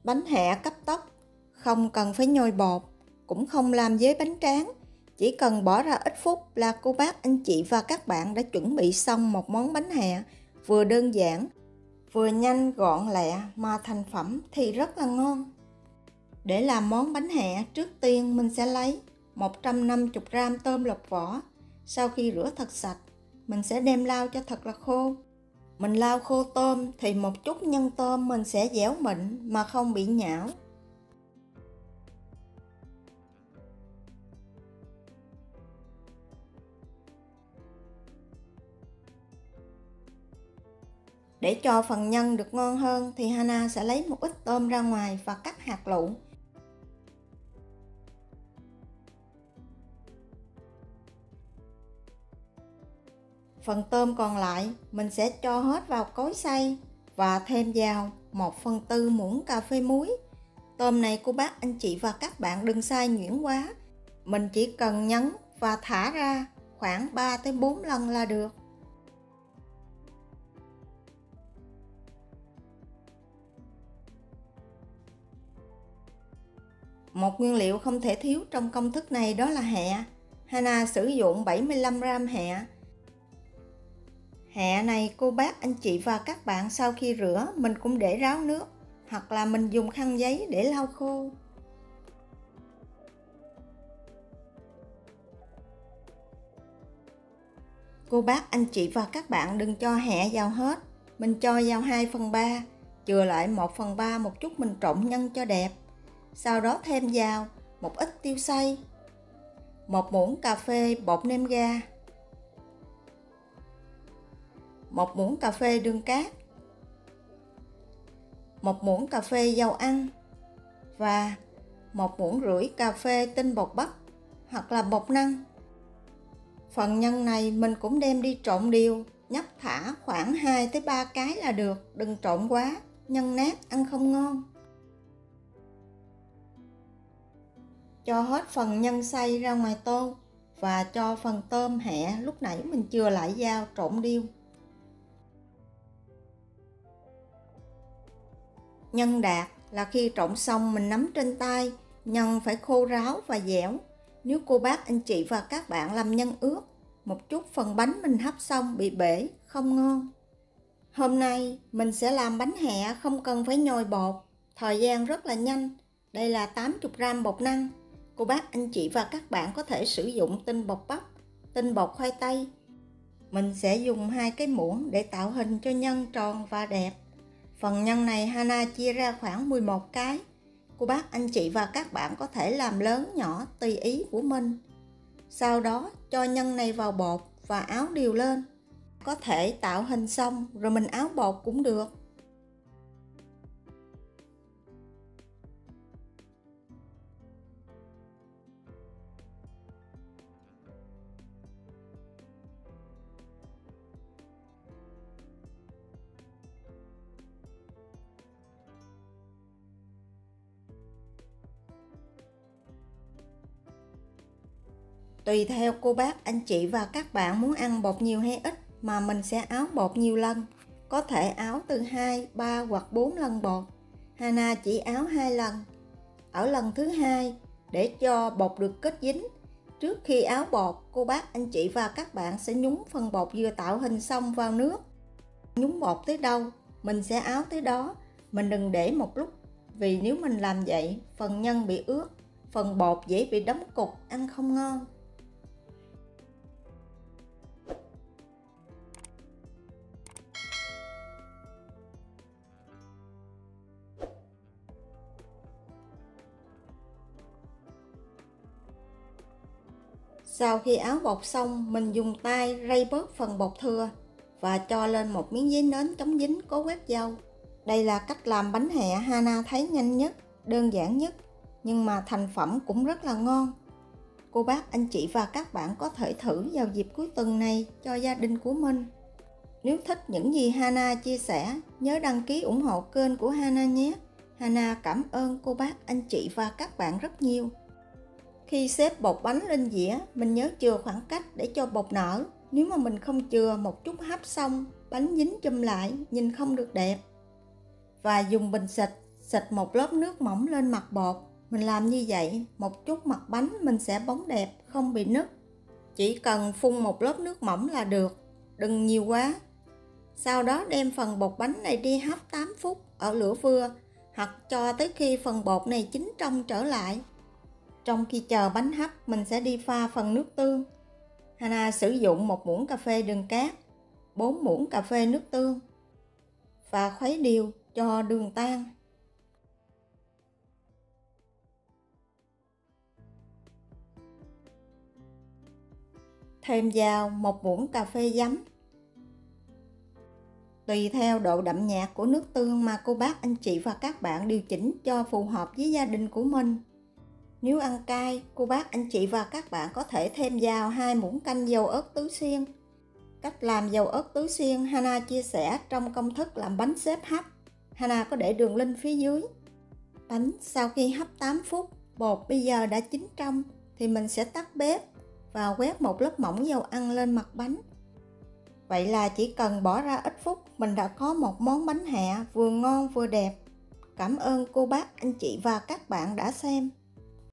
Bánh hẹ cấp tốc, không cần phải nhồi bột, cũng không làm với bánh tráng. Chỉ cần bỏ ra ít phút là cô bác, anh chị và các bạn đã chuẩn bị xong một món bánh hẹ vừa đơn giản, vừa nhanh gọn lẹ mà thành phẩm thì rất là ngon. Để làm món bánh hẹ, trước tiên mình sẽ lấy 150g tôm lọc vỏ. Sau khi rửa thật sạch, mình sẽ đem lau cho thật là khô. Mình lau khô tôm thì một chút nhân tôm mình sẽ dẻo mịn mà không bị nhão. Để cho phần nhân được ngon hơn thì Hana sẽ lấy một ít tôm ra ngoài và cắt hạt lựu. Phần tôm còn lại mình sẽ cho hết vào cối xay và thêm vào 1/4 muỗng cà phê muối. Tôm này cô bác, anh chị và các bạn đừng xay nhuyễn quá. Mình chỉ cần nhấn và thả ra khoảng 3 tới 4 lần là được. Một nguyên liệu không thể thiếu trong công thức này đó là hẹ. Hana sử dụng 75g hẹ. Hẹ này cô bác, anh chị và các bạn sau khi rửa mình cũng để ráo nước, hoặc là mình dùng khăn giấy để lau khô. Cô bác, anh chị và các bạn đừng cho hẹ vào hết. Mình cho vào 2/3, chừa lại 1/3 một chút mình trộn nhân cho đẹp. Sau đó thêm vào một ít tiêu xay, 1 muỗng cà phê bột nêm ga, 1 muỗng cà phê đường cát, 1 muỗng cà phê dầu ăn và 1 muỗng rưỡi cà phê tinh bột bắp hoặc là bột năng. Phần nhân này mình cũng đem đi trộn đều, nhấp thả khoảng 2 tới 3 cái là được, đừng trộn quá, nhân nát ăn không ngon. Cho hết phần nhân xay ra ngoài tô và cho phần tôm hẹ lúc nãy mình chừa lại vào trộn đều. Nhân đạt là khi trộn xong mình nắm trên tay, nhân phải khô ráo và dẻo. Nếu cô bác, anh chị và các bạn làm nhân ướt, một chút phần bánh mình hấp xong bị bể, không ngon. Hôm nay mình sẽ làm bánh hẹ không cần phải nhồi bột, thời gian rất là nhanh. Đây là 80g bột năng. Cô bác, anh chị và các bạn có thể sử dụng tinh bột bắp, tinh bột khoai tây. Mình sẽ dùng 2 cái muỗng để tạo hình cho nhân tròn và đẹp. Phần nhân này Hana chia ra khoảng 11 cái. Cô bác, anh chị và các bạn có thể làm lớn nhỏ tùy ý của mình. Sau đó cho nhân này vào bột và áo đều lên. Có thể tạo hình xong rồi mình áo bột cũng được. Tùy theo cô bác, anh chị và các bạn muốn ăn bột nhiều hay ít mà mình sẽ áo bột nhiều lần. Có thể áo từ 2, 3 hoặc 4 lần bột. Hana chỉ áo 2 lần. Ở lần thứ 2, để cho bột được kết dính, trước khi áo bột, cô bác, anh chị và các bạn sẽ nhúng phần bột vừa tạo hình xong vào nước. Nhúng bột tới đâu, mình sẽ áo tới đó. Mình đừng để một lúc, vì nếu mình làm vậy, phần nhân bị ướt, phần bột dễ bị đóng cục, ăn không ngon. Sau khi áo bột xong, mình dùng tay rây bớt phần bột thừa và cho lên một miếng giấy nến chống dính có quét dầu. Đây là cách làm bánh hẹ Hana thấy nhanh nhất, đơn giản nhất, nhưng mà thành phẩm cũng rất là ngon. Cô bác, anh chị và các bạn có thể thử vào dịp cuối tuần này cho gia đình của mình. Nếu thích những gì Hana chia sẻ, nhớ đăng ký ủng hộ kênh của Hana nhé. Hana cảm ơn cô bác, anh chị và các bạn rất nhiều. Khi xếp bột bánh lên dĩa, mình nhớ chừa khoảng cách để cho bột nở. Nếu mà mình không chừa, một chút hấp xong, bánh dính chùm lại, nhìn không được đẹp. Và dùng bình xịt xịt một lớp nước mỏng lên mặt bột. Mình làm như vậy, một chút mặt bánh mình sẽ bóng đẹp, không bị nứt. Chỉ cần phun một lớp nước mỏng là được, đừng nhiều quá. Sau đó đem phần bột bánh này đi hấp 8 phút ở lửa vừa, hoặc cho tới khi phần bột này chín trong trở lại. Trong khi chờ bánh hấp, mình sẽ đi pha phần nước tương. Hana sử dụng 1 muỗng cà phê đường cát, 4 muỗng cà phê nước tương và khuấy đều cho đường tan. Thêm vào 1 muỗng cà phê giấm. Tùy theo độ đậm nhạt của nước tương mà cô bác anh chị và các bạn điều chỉnh cho phù hợp với gia đình của mình. Nếu ăn cay, cô bác anh chị và các bạn có thể thêm vào 2 muỗng canh dầu ớt tứ xuyên. Cách làm dầu ớt tứ xuyên Hana chia sẻ trong công thức làm bánh xếp hấp. Hana có để đường link phía dưới. Bánh sau khi hấp 8 phút, bột bây giờ đã chín trong thì mình sẽ tắt bếp và quét một lớp mỏng dầu ăn lên mặt bánh. Vậy là chỉ cần bỏ ra ít phút mình đã có một món bánh hẹ vừa ngon vừa đẹp. Cảm ơn cô bác anh chị và các bạn đã xem.